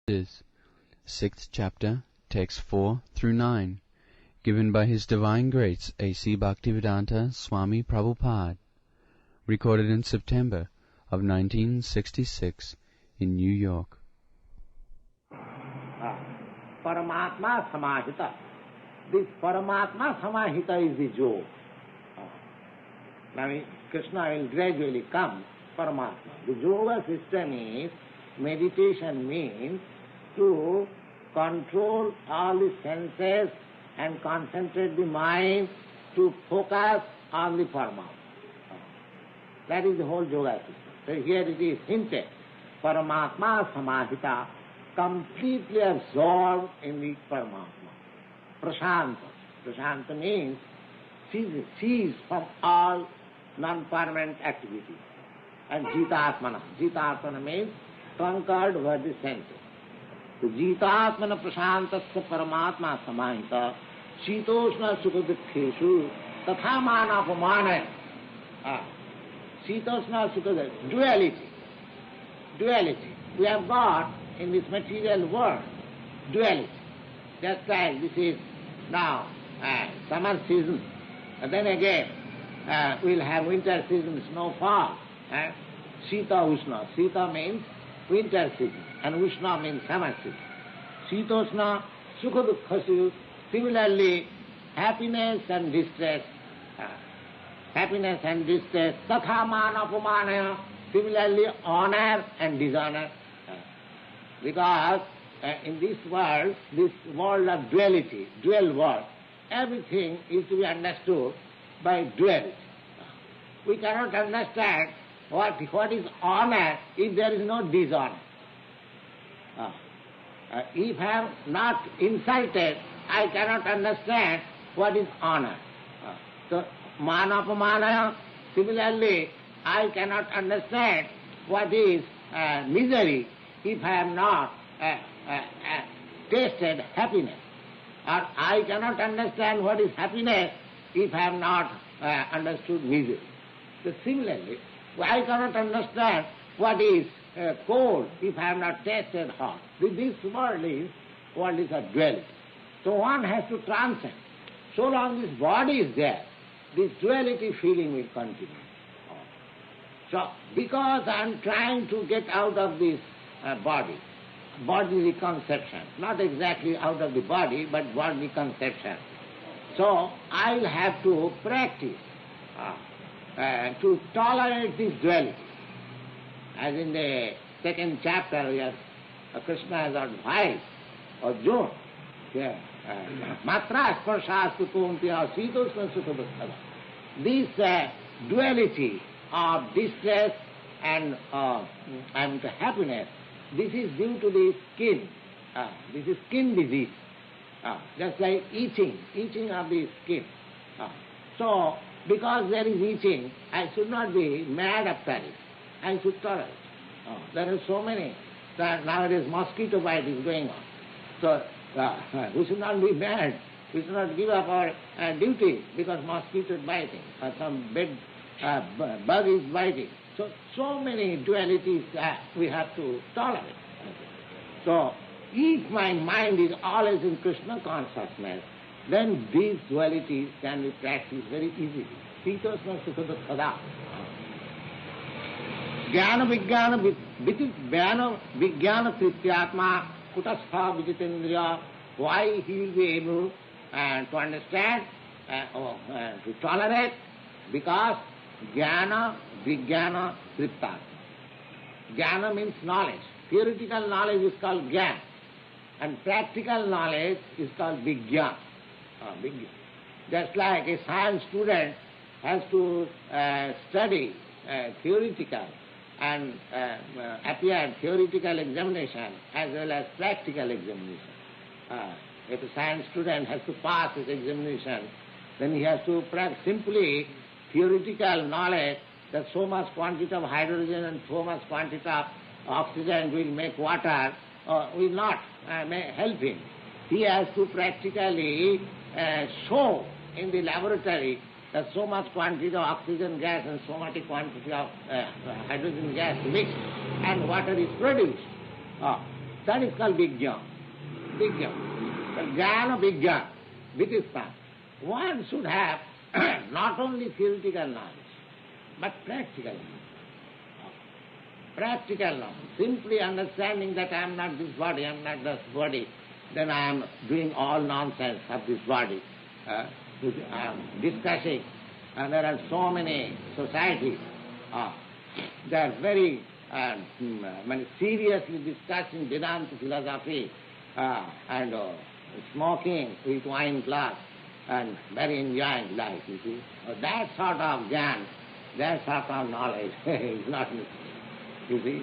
is 6th chapter, texts 4 through 9, given by His Divine Grace A.C. Bhaktivedanta Swami Prabhupada, recorded in September of 1966 in New York. Paramatma Samahita. This Paramatma Samahita is the yoga. Now Krishna will gradually come, Paramatma. The yoga system is, meditation means to control all the senses and concentrate the mind to focus on the Paramatma. That is the whole yoga system. So here it is hinted, Paramatma Samahita, completely absorbed in the Paramatma. Prashanta. Prashanta means ceased from all non-permanent activities. And Jitatmana. Jitatmana means conquered over the senses. So Jitatmana Prashantasya Paramatma Samahita Shitoshna Sukha-dukkheshu Tatha Manapamana. Shitoshna Sukha, duality. Duality. We have got in this material world duality. Just like this is now summer season, and then again we'll have winter season, snowfall. Sita Ushna. Sita means winter season, and Ushna means summer season. Shitoshna Sukha Dukkhasu. Similarly, happiness and distress. Happiness and distress. Tatha Manapamana. Similarly, honor and dishonor. Because in this world of duality, dual world, everything is to be understood by duality. We cannot understand what is honor if there is no dishonor. If I am not insulted, I cannot understand what is honor. So, manapamana, similarly, I cannot understand what is misery if I am not tasted happiness. Or I cannot understand what is happiness if I have not understood misery. So similarly, I cannot understand what is cold if I have not tasted hot. This world is a duality. So one has to transcend. So long this body is there, this duality feeling will continue. So because I am trying to get out of this bodily conception, not exactly out of the body, but bodily conception. So I'll have to practice to tolerate this duality. As in the second chapter, yes, Krishna has advised Arjuna, Matra Sparshastu Kuntya Sitoshna Sukha Dukkha. This duality of distress and happiness, this is due to the skin. This is skin disease. Just like itching of the skin. So, because there is itching, I should not be mad after it. I should tolerate. There are so many. Nowadays mosquito bite is going on. So, we should not be mad. We should not give up our duty because mosquito is biting or some big bug is biting. So many dualities we have to tolerate. So, if my mind is always in Krishna consciousness, then these dualities can be practiced very easily. Sitosna Sukha Dukkha. Jnana Vijnana Trityatma Kutastha Vijitendriya. Why he will be able to understand, to tolerate? Because Jnana Vijnana Triptat. Jnana means knowledge. Theoretical knowledge is called Jnana. And practical knowledge is called Vijnana. Just like a science student has to study theoretical and appear theoretical examination as well as practical examination. If a science student has to pass his examination, then he has to practice simply theoretical knowledge that so much quantity of hydrogen and so much quantity of oxygen will make water will not help him. He has to practically show in the laboratory that so much quantity of oxygen gas and so much quantity of hydrogen gas mixed and water is produced. That is called Vijnana. Vijnana. The Jnana Vijnana, which is that one should have not only theoretical knowledge, but practical knowledge. Practical knowledge. Simply understanding that I am not this body, I am not this body, then I am doing all nonsense of this body. Discussing, and there are so many societies, they are very seriously discussing Vedanta philosophy and smoking with wine glass and very enjoying life, you see. That sort of jnana, that sort of knowledge is not necessary, you see.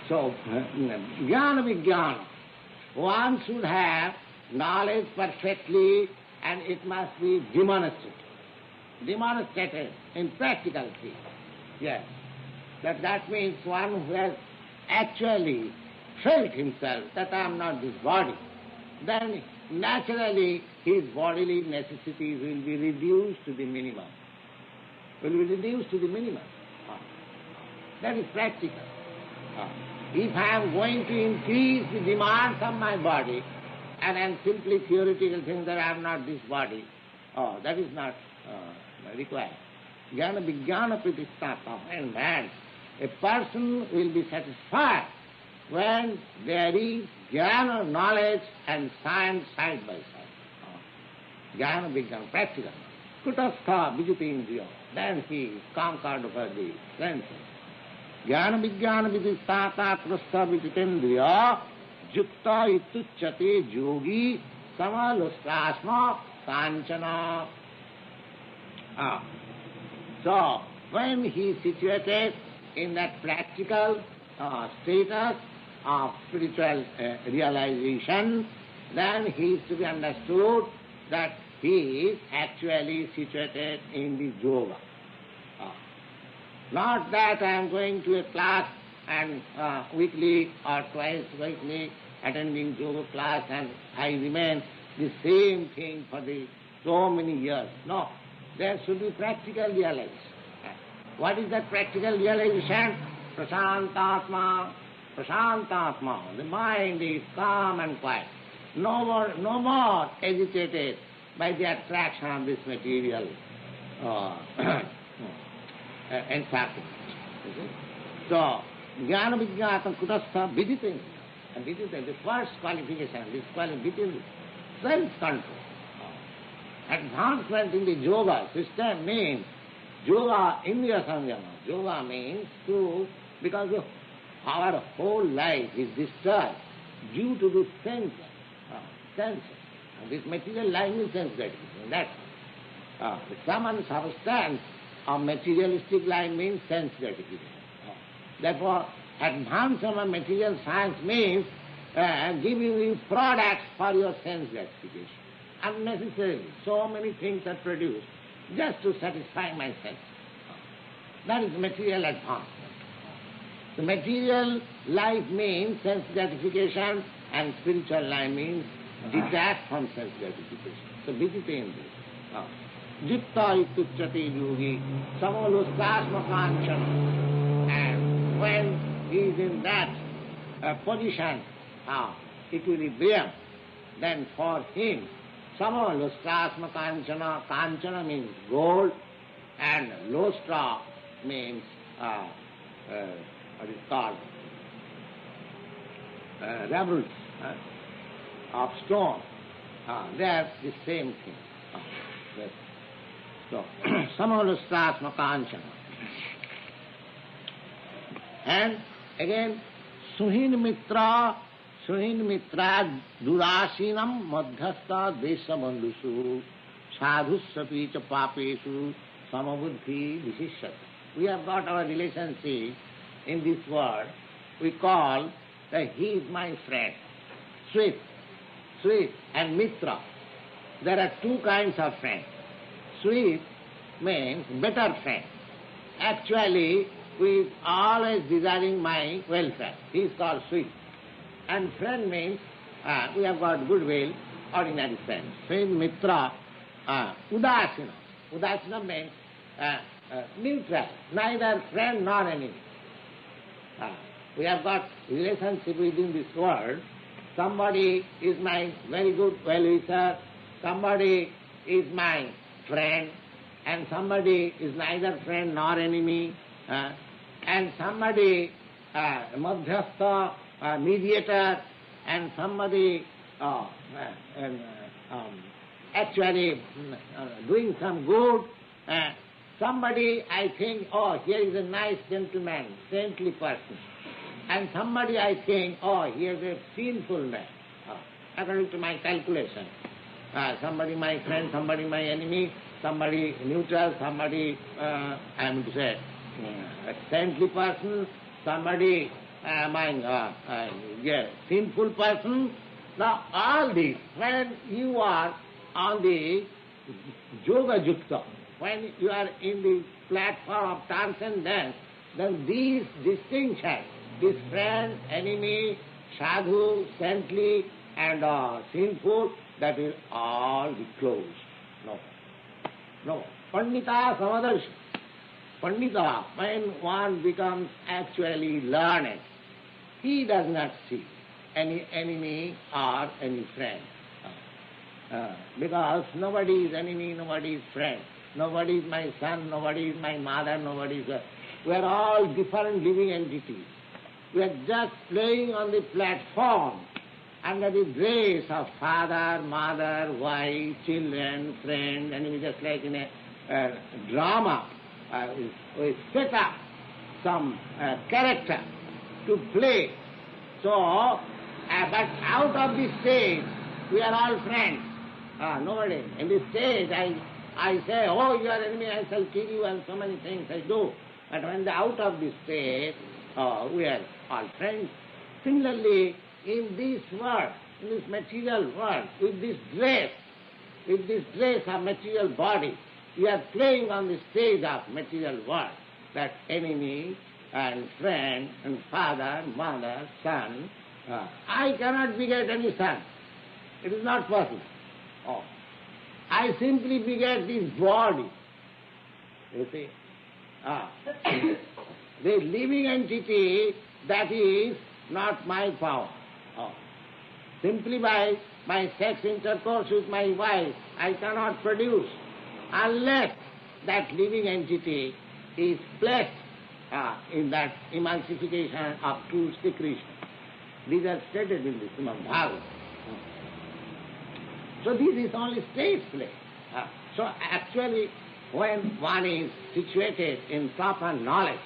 So, jnana vijnana, one should have knowledge perfectly, and it must be demonstrated in practical things. Yes. That means one who has actually felt himself that I am not this body, then naturally his bodily necessities will be reduced to the minimum. That is practical. If I am going to increase the demands of my body, and I am simply theoretical saying that I am not this body, that is not required. Jnana vijnana pratistapa, and man, a person will be satisfied when there is jnana, knowledge, and science side by side. Jnana vijnana, practical. Kutastha vijitindriya, then he conquered over the senses. Jnana vijnana vidistata krustha vijitindriya, jukta ituchyate yogi samalustasma kanchana. So, when he is situated in that practical status of spiritual realization, then he is to be understood that he is actually situated in the yoga. Not that I am going to a class and weekly or twice weekly attending yoga class and I remain the same thing for so many years. No, there should be practical realization. What is that practical realization? Prasantatma. The mind is calm and quiet. No more agitated by the attraction of this material encyclopedia. So, jnana vijnana kutastha viditindriya. And this is the first qualification, this qualification, self-control. Advancement in the yoga system means yoga indriya samyama. Yoga means because our whole life is disturbed due to the senses. And this material life is sense gratification. That's the common substance of materialistic life means sense gratification. Therefore, advancement of material science means giving you products for your sense gratification. Unnecessarily, so many things are produced just to satisfy my sense. That is material advancement. The material life means sense gratification, and spiritual life means detached from sense gratification. So vijitendriya. Jikta ituchyate yogi samalustasma kanchana. And when he is in that position of equilibrium, then for him samalustasma kanchana. Kanchana means gold, and lustra means what is called rebels of stone. They are the same thing. Yes. So, samalustasma kanchana. And again, suhin mitra durasinam madhyastha desha bandhusu sadhussapi cha papesu samabuddhi vishishyate. We have got our relationship in this world. We call that he is my friend. Sweet and mitra. There are two kinds of friends. Sweet means better friend. Actually, we is always desiring my welfare. He is called sweet. And friend means we have got goodwill, ordinary friends. Friend, mitra, udasina. Udasina means neutral, neither friend nor enemy. we have got relationship within this world. Somebody is my very good well-wisher, somebody is my friend, and somebody is neither friend nor enemy, and somebody madhyastha, mediator, and somebody actually doing some good. Somebody I think, oh, here is a nice gentleman, saintly person. And somebody I think, oh, here is a sinful man, according to my calculation. Somebody my friend, somebody my enemy, somebody neutral, somebody, I am to say, a saintly person, somebody sinful person. Now all these, when you are on the yoga yukta, when you are in the platform of transcendence, then these distinctions, this friend, enemy, sadhu, saintly, and sinful, that will all be closed. No. Pandita samadarshi. Pandita, when one becomes actually learned, he does not see any enemy or any friend. Because nobody is enemy, nobody is friend. Nobody is my son, nobody is my mother, nobody is... We are all different living entities. We are just playing on the platform under the grace of father, mother, wife, children, friend, enemy, just like in a drama. We set up some character to play. So, but out of this stage, we are all friends. Nobody. In this stage, I say, oh, you are enemy, I shall kill you, and so many things I do. But when the out of this state, we are all friends. Similarly, in this world, in this material world, with this dress of material body, we are playing on the stage of material world, that enemy and friend and father, mother, son. I cannot beget any son. It is not possible. I simply beget this body. You see? The living entity, that is not my power. Simply by my sex intercourse with my wife, I cannot produce unless that living entity is placed in that emancipation of true Sri Krishna. These are stated in the Srimad Bhagavatam. So this is only stage play. So actually, when one is situated in proper knowledge,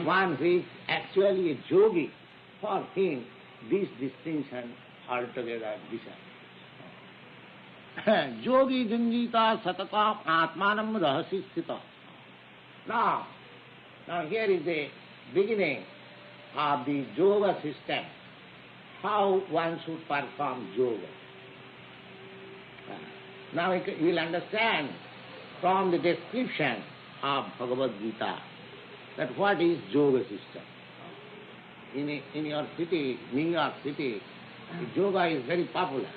one who is actually a yogi, for him these distinctions altogether disappear. Yogi junjita satata atmanam rahasi sthita. Now here is the beginning of the yoga system, how one should perform yoga. Now you will understand from the description of Bhagavad-gita that what is yoga system. In your city, New York City, yoga is very popular.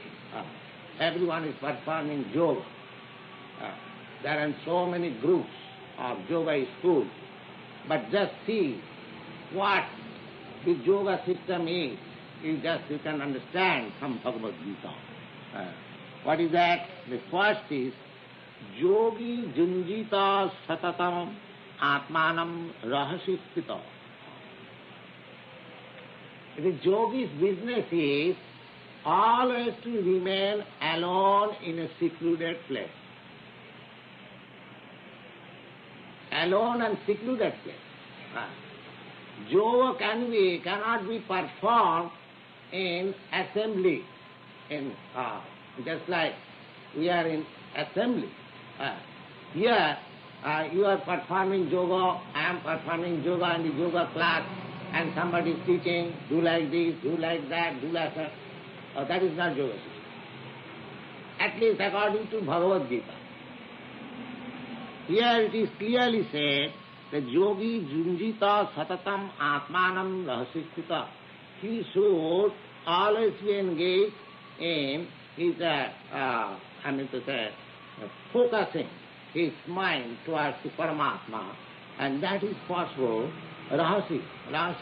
Everyone is performing yoga. There are so many groups of yoga schools. But just see what the yoga system is. You can understand from Bhagavad-gita. What is that? The first is yogi junjita satatam atmanam rahasi sthita. The yogi's business is always to remain alone in a secluded place. Alone and secluded place. Yoga cannot be performed in assembly. Just like we are in assembly. Here you are performing yoga, I am performing yoga in the yoga class, and somebody is teaching, do like this, do like that, do like that. That is not yoga system. At least according to Bhagavad-gita. Here it is clearly said that yogi junjita satatam atmanam rahasisthita. He should always be engaged in his, focusing his mind towards the Paramatma, and that is possible. Rahasi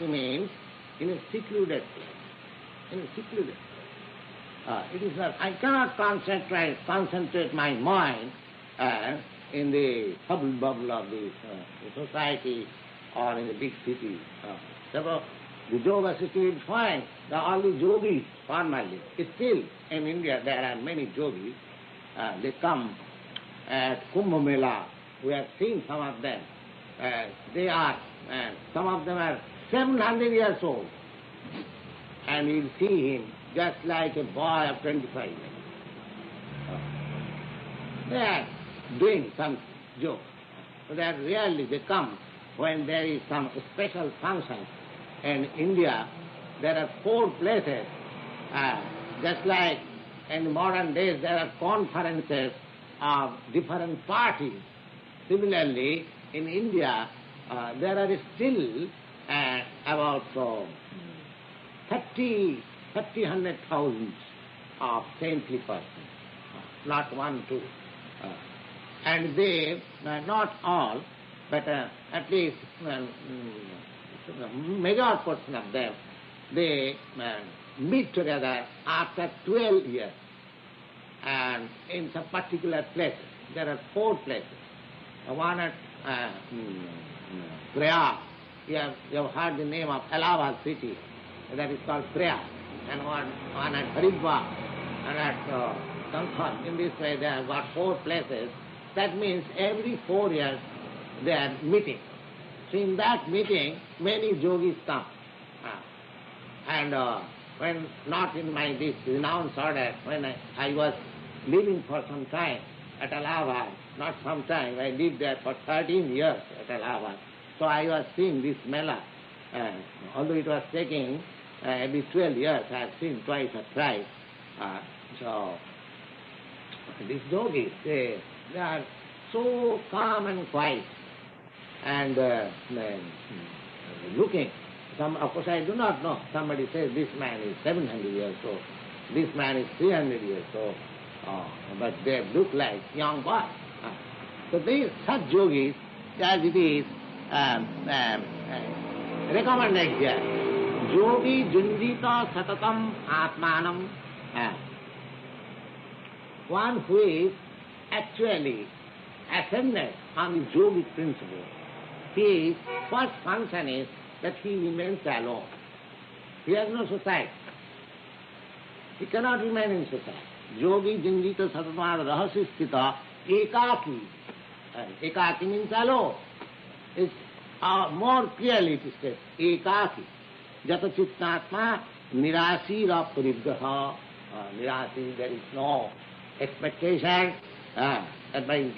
means in a secluded place. In a secluded place. It is not, I cannot concentrate my mind in the bubble of the society or in the big city. Therefore, the yoga system is fine. All the yogis formally. Still, in India there are many yogis. They come at Kumbh Mela. We have seen some of them. They are, some of them are 700 years old. And you'll see him just like a boy of 25 years. They are doing some joke. That really they come when there is some special function. In India, there are 4 places, just like in modern days there are conferences of different parties. Similarly, in India, there are still about 100,000 of saintly persons, not 1, 2. And they, not all, but at least major portion of them, they meet together after 12 years. And in some particular places, there are 4 places. One at Prayag, you have heard the name of Allahabad city, that is called Prayag. And one at Haridwar, and at Kankan. In this way they have got 4 places. That means every 4 years they are meeting. So in that meeting, many yogis come. And when not in my this renounced order, when I was living for some time at Allahabad, not some time, I lived there for 13 years at Allahabad. So I was seeing this Mela. Although it was taking every 12 years, I have seen twice or thrice. So these yogis, they are so calm and quiet. And looking, of course I do not know. Somebody says this man is 700 years old, this man is 300 years old, but they look like young boys. So these such yogis, as it is recommended here, yogi junjita satatam atmanam, one who is actually ascended on the yogic principle. His first function is that he remains alone. He has no society. He cannot remain in society. Yogi jinjita satamad rahasya sthita ekaki. Ekaki means alone. It's more clearly it says ekaki. Jata chittnatma nirasira parigraha. Nirasi, there is no expectation that by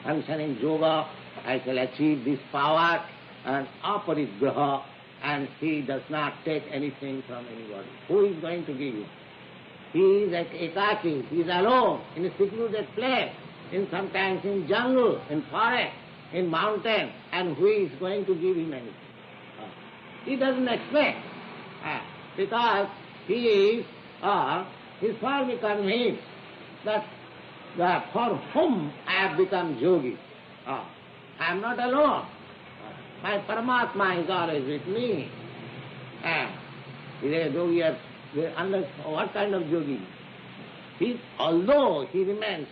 functioning yoga I shall achieve this power, and aparigraha, and he does not take anything from anybody. Who is going to give him? He is like ekaki, he is alone, in a secluded place, sometimes in jungle, in forest, in mountain, and who is going to give him anything? He doesn't expect, because he is firmly convinced that for whom I have become yogi, I am not alone. My Paramatma is always with me. What kind of yogi? Although he remains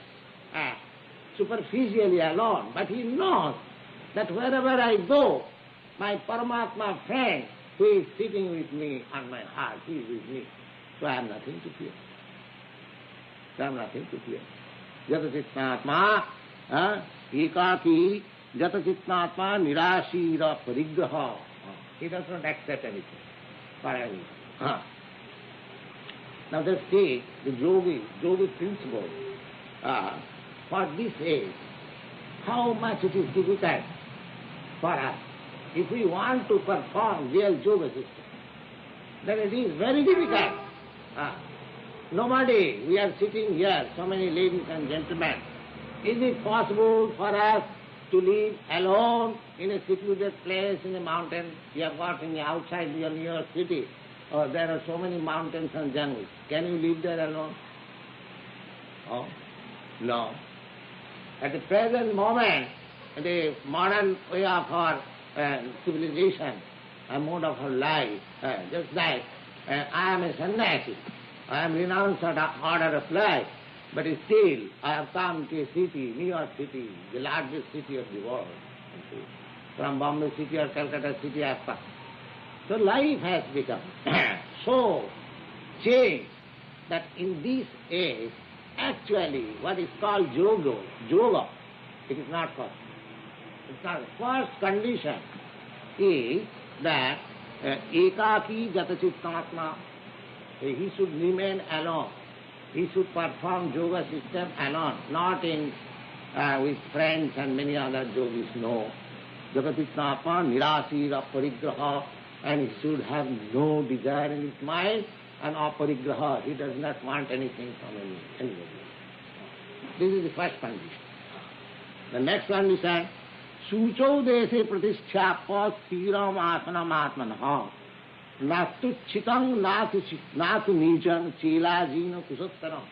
superficially alone, but he knows that wherever I go, my Paramatma friend who is sitting with me on my heart, he is with me. So I have nothing to fear. Jata chittnatma ekaki. Jata chittnatma nirashira parigraha. He does not accept anything for everything. Now let's see the yogi principle. For this age, how much it is difficult for us. If we want to perform real yoga system, then it is very difficult. Nobody, we are sitting here, so many ladies and gentlemen. Is it possible for us to live alone in a secluded place in a mountain? You have got in the outside your city, or there are so many mountains and jungles. Can you live there alone? Oh, no. At the present moment, the modern way of our civilization, a mode of her life. Just like I am a sannyasi, I am renounced order of life, but still I have come to a city, New York City, the largest city of the world. From Bombay city or Calcutta city I have come. So life has become so changed that in this age, actually what is called yoga, it is not possible. It's not. The first condition is that ekaki jatachittanatma, he should remain alone. He should perform yoga system alone, not in with friends and many other yogis. No. Jatachittanatma, nirasira parigraha, and he should have no desire in his mind, and aparigraha, he does not want anything from anybody. This is the first condition. The next condition, Sucho dese pratisthyapa stiram asanam atmanah nastu chitang natu nijam chila jino kusattaram.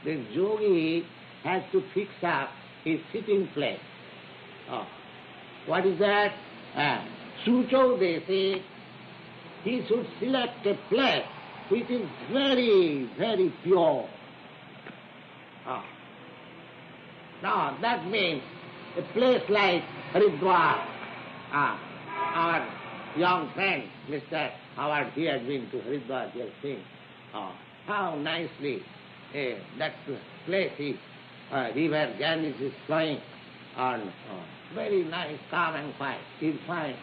The yogi has to fix up his sitting place. What is that? Sucho dese, he should select a place which is very, very pure. Now that means a place like Haridwar. Our young friend, Mr. Howard, he has been to Haridwar, he has seen how nicely that place is. River Ganges is flowing on very nice, calm and quiet. You'll find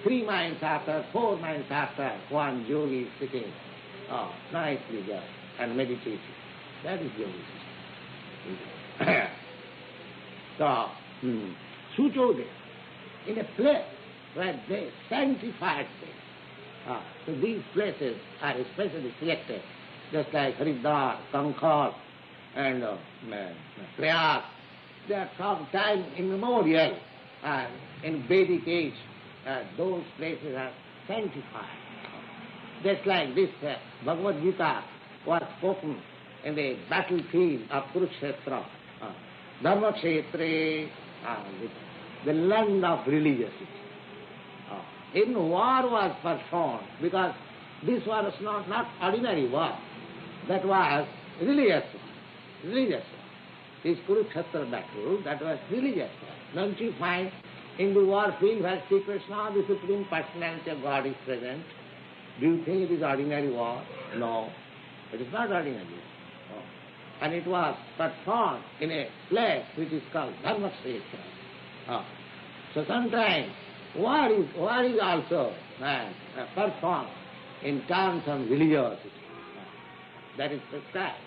3 miles after, 4 miles after, one yogi is sitting nicely there and meditating. That is yogi. So, Suchode, in a place where they sanctified place. So these places are especially selected, just like Haridwar, Kankhar, and Prayag. They are from time immemorial, in Vedic age, those places are sanctified. Just like this Bhagavad-gita was spoken in the battlefield of Kurukshetra, Dharmakshetre, the land of religiosity. In war was performed, because this was not ordinary war, that was religious war. This Kurukshetra battle, that was religious war. Don't you find in the war field where Sri Krishna, the Supreme Personality of God, is present, do you think it is ordinary war? No, it is not ordinary war. And it was performed in a place which is called Dharmakshetra. So sometimes war is also performed in terms of religiosity. That is prescribed,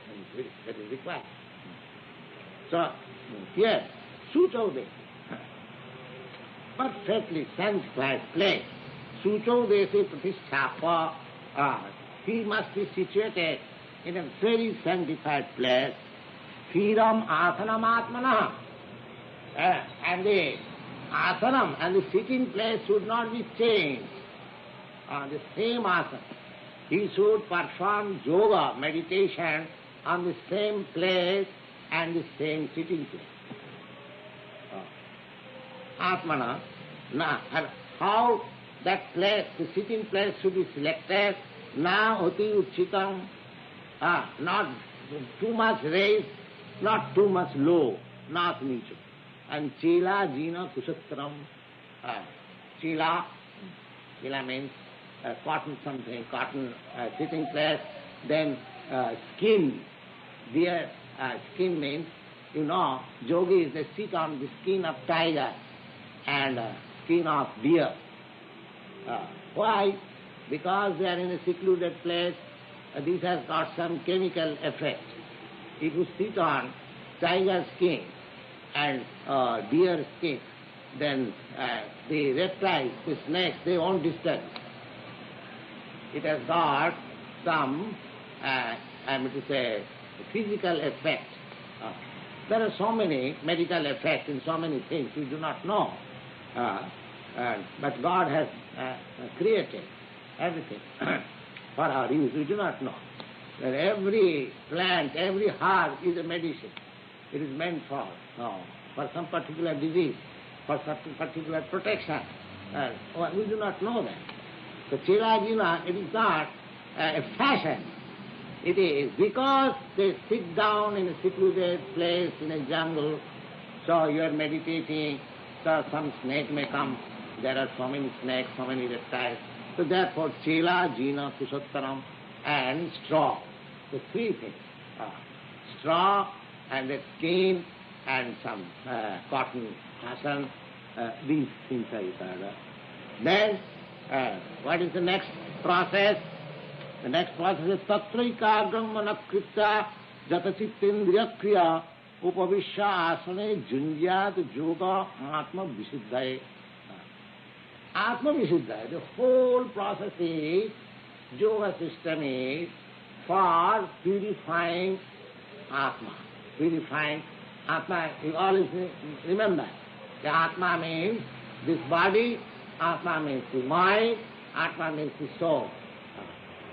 that is required. So here, Suchode, perfectly sanctified place. Sucho desi pratisthapa, he must be situated in a very sanctified place. Thiram asanam atmanah. And the asanam and the sitting place should not be changed. The same asana. He should perform yoga, meditation, on the same place and the same sitting place. Atmana. Now, how that place, the sitting place should be selected? Na oti uchitam. Not too much raised, not too much low, not nicho. And chila jina kusatram. Chila means cotton something, cotton sitting place. Then skin, deer skin means, yogis, they sit on the skin of tiger and skin of deer. Why? Because they are in a secluded place. This has got some chemical effect. If you sit on tiger skin and deer skin, then the reptiles, the snakes, they won't disturb. It has got some, physical effect. There are so many medical effects in so many things we do not know. But God has created everything for our use. We do not know that every plant, every herb is a medicine. It is meant for some particular disease, for some particular protection. We do not know that. So Chela Jina, it is not a fashion. It is because they sit down in a secluded place in a jungle, so you are meditating, so some snake may come, there are so many snakes, so many reptiles. So therefore Chela, Jina, Kushottaram and straw, the three things. Straw and the skin and some cotton asan, these things are required. Then what is the next process? The next process is tatraikagram manakritya jatachittindriya kriya upavishya asane junjyat yoga atma visuddhaye. Atma visuddhaye, the whole process is, yoga system is for purifying Atma. Purifying Atma, you always remember, the Atma means this body, Atma means the mind, Atma means the soul.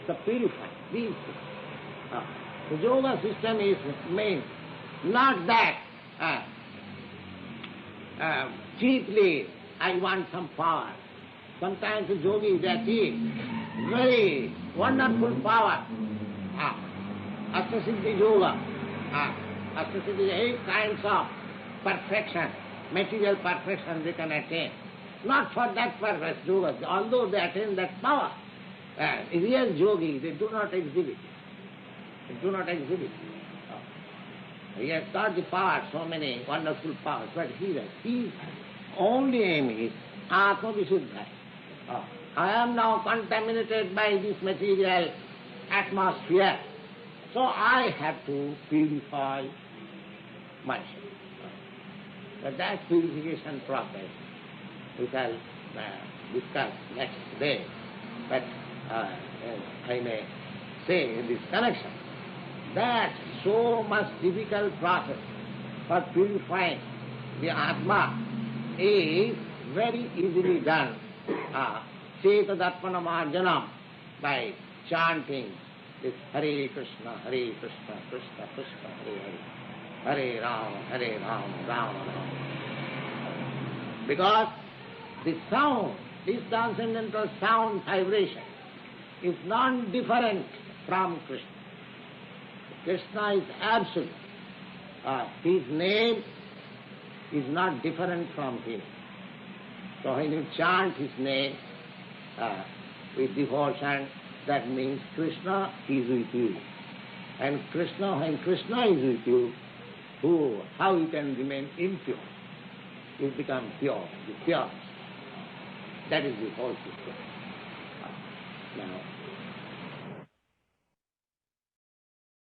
So purify these things. The yoga system is means not that cheaply I want some power. Sometimes the yogis achieve very wonderful power. Astasiddhi yoga. Astasiddhi, 8 kinds of perfection, material perfection they can attain. Not for that purpose, yoga, although they attain that power. Real yogi, they do not exhibit it. They do not exhibit it. He has got the power, so many wonderful powers, but his only aim is Atma Visuddha. I am now contaminated by this material atmosphere, so I have to purify myself. But that purification process we shall discuss next day. But I may say in this connection that so much difficult process for purifying the Atma is very easily done. Chetadappana marjanam, by chanting this Hare Krishna, Hare Krishna, Krishna Krishna, Hare Hare, Hare Rama, Rama Rama. Because the sound, this transcendental sound vibration is non-different from Krishna. Krishna is absolute. His name is not different from him. So when you chant his name with devotion, that means Krishna is with you. And Krishna, when Krishna is with you, how you can remain impure? You become pure, the pure. That is the whole system.